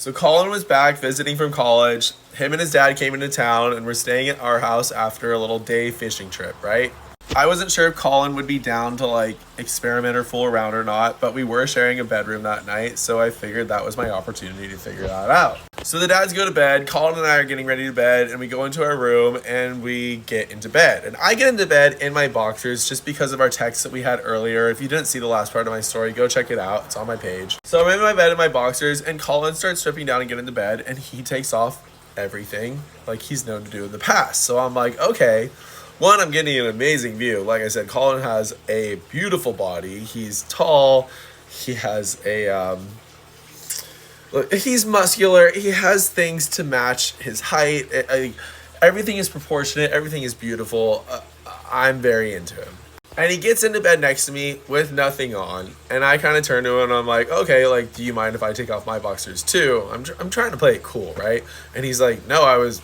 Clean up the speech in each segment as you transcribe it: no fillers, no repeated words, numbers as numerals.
So Colin was back visiting from college. Him and his dad came into town and were staying at our house after a little day fishing trip, right? I wasn't sure if Colin would be down to like experiment or fool around or not, but we were sharing a bedroom that night, so I figured that was my opportunity to figure that out. So the dads go to bed, Colin and I are getting ready to bed, and we go into our room and we get into bed. And I get into bed in my boxers just because of our text that we had earlier. If you didn't see the last part of my story, go check it out. It's on my page. So I'm in my bed in my boxers, and Colin starts stripping down and getting into bed, and he takes off everything like he's known to do in the past. So I'm like, okay. One, I'm getting an amazing view. Like I said, Colin has a beautiful body. He's tall. He has he's muscular. He has things to match his height. Everything is proportionate. Everything is beautiful. I'm very into him. And he gets into bed next to me with nothing on. And I kind of turn to him and I'm like, okay, like, do you mind if I take off my boxers too? I'm trying to play it cool, right? And he's like, no, I was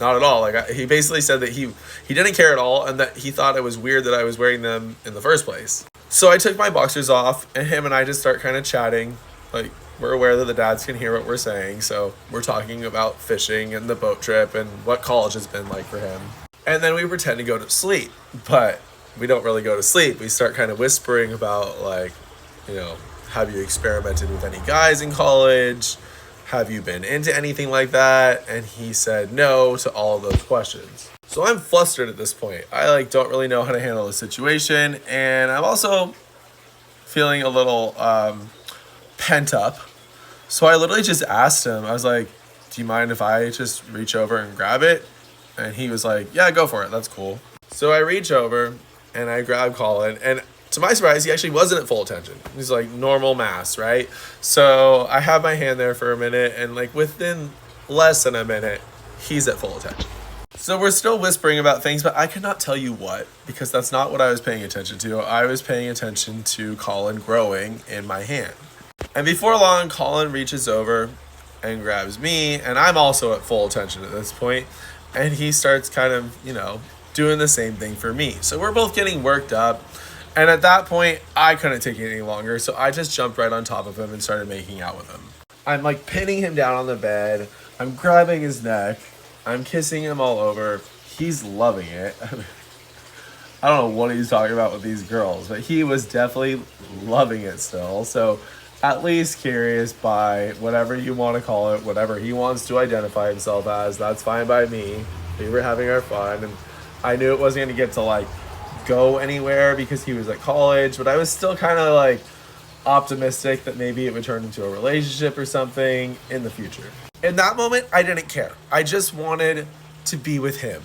not at all. Like, he basically said that he didn't care at all and that he thought it was weird that I was wearing them in the first place. So I took my boxers off and him and I just start kind of chatting. Like, we're aware that the dads can hear what we're saying. So we're talking about fishing and the boat trip and what college has been like for him. And then we pretend to go to sleep, but we don't really go to sleep. We start kind of whispering about, like, you know, have you experimented with any guys in college? Have you been into anything like that? And he said no to all of those questions. So I'm flustered at this point. I don't really know how to handle the situation. And I'm also feeling a little pent up. So I literally just asked him, I was like, do you mind if I just reach over and grab it? And he was like, yeah, go for it. That's cool. So I reach over and I grab Colin, and to my surprise, he actually wasn't at full attention. He's like normal mass, right? So I have my hand there for a minute, and like within less than a minute, he's at full attention. So we're still whispering about things, but I cannot tell you what, because that's not what I was paying attention to. I was paying attention to Colin growing in my hand. And before long, Colin reaches over and grabs me, and I'm also at full attention at this point, and he starts kind of, doing the same thing for me. So we're both getting worked up. And at that point, I couldn't take it any longer. So I just jumped right on top of him and started making out with him. I'm like pinning him down on the bed. I'm grabbing his neck. I'm kissing him all over. He's loving it. I don't know what he's talking about with these girls, but he was definitely loving it still. So at least curious by whatever you want to call it, whatever he wants to identify himself as, that's fine by me. We were having our fun, and I knew it wasn't going to get to go anywhere because he was at college, but I was still kind of optimistic that maybe it would turn into a relationship or something in the future. In that moment, I didn't care. I just wanted to be with him.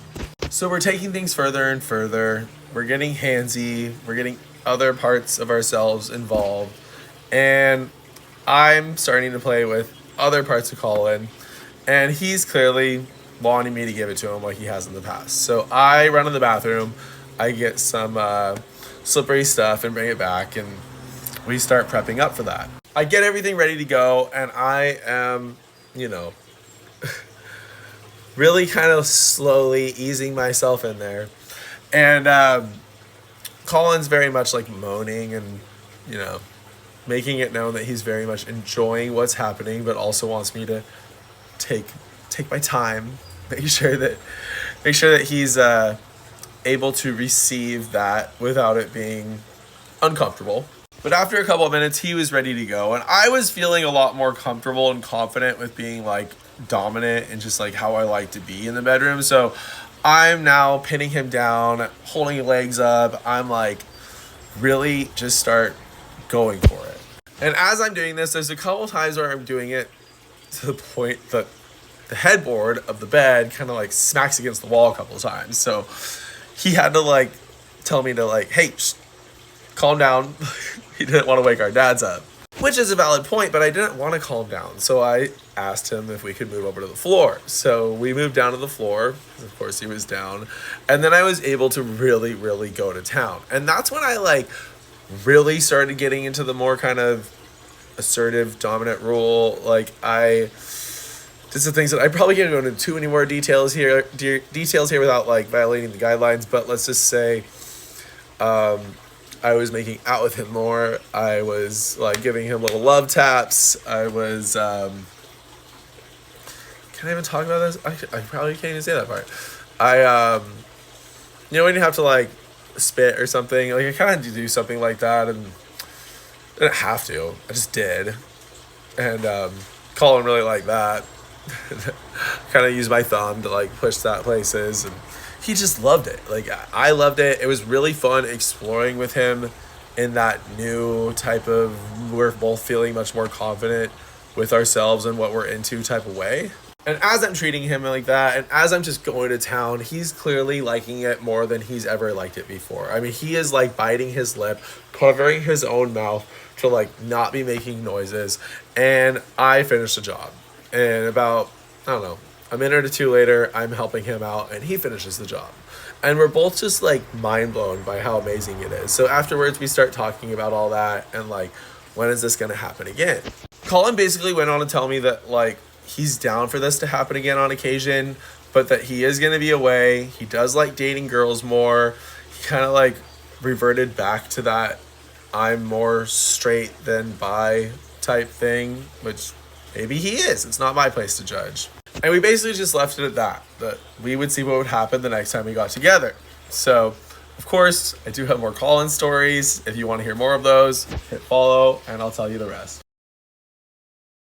So we're taking things further and further. We're getting handsy. We're getting other parts of ourselves involved. And I'm starting to play with other parts of Colin. And he's clearly wanting me to give it to him like he has in the past. So I run in the bathroom. I get some slippery stuff and bring it back, and we start prepping up for that. I get everything ready to go, and I am, really kind of slowly easing myself in there. And Colin's very much moaning and, making it known that he's very much enjoying what's happening, but also wants me to take my time, make sure that he's able to receive that without it being uncomfortable. But after a couple of minutes, he was ready to go, and I was feeling a lot more comfortable and confident with being dominant and just how I like to be in the bedroom. So I'm now pinning him down, holding legs up. I'm really just start going for it. And as I'm doing this, there's a couple times where I'm doing it to the point that the headboard of the bed kind of smacks against the wall a couple of times. So he had to tell me to hey, calm down. He didn't want to wake our dads up, which is a valid point, but I didn't want to calm down. So I asked him if we could move over to the floor. So we moved down to the floor. Of course he was down. And then I was able to really, really go to town. And that's when I really started getting into the more kind of assertive, dominant role. I did some things that I probably can't go into too many more details here without violating the guidelines. But let's just say, I was making out with him more. I was giving him little love taps. I was can I even talk about this? I probably can't even say that part. You know, when you have to like spit or something, like I kind of do something like that, and I didn't have to. I just did, and Colin really liked that. Kind of used my thumb to like push that places, and he just loved it. Like I loved it. It was really fun exploring with him in that new type of, we're both feeling much more confident with ourselves and what we're into type of way. And as I'm treating him like that, and as I'm just going to town, he's clearly liking it more than he's ever liked it before. I mean, he is like biting his lip, covering his own mouth to like not be making noises. And I finished the job. And about, I don't know, a minute or two later, I'm helping him out and he finishes the job. And we're both just like mind blown by how amazing it is. So afterwards, we start talking about all that and like, when is this going to happen again? Colin basically went on to tell me that like, he's down for this to happen again on occasion, but that he is going to be away. He does like dating girls more. He kind of like reverted back to that I'm more straight than bi type thing, which maybe he is. It's not my place to judge. And we basically just left it at that we would see what would happen the next time we got together. So, of course, I do have more Colin stories. If you want to hear more of those, hit follow and I'll tell you the rest.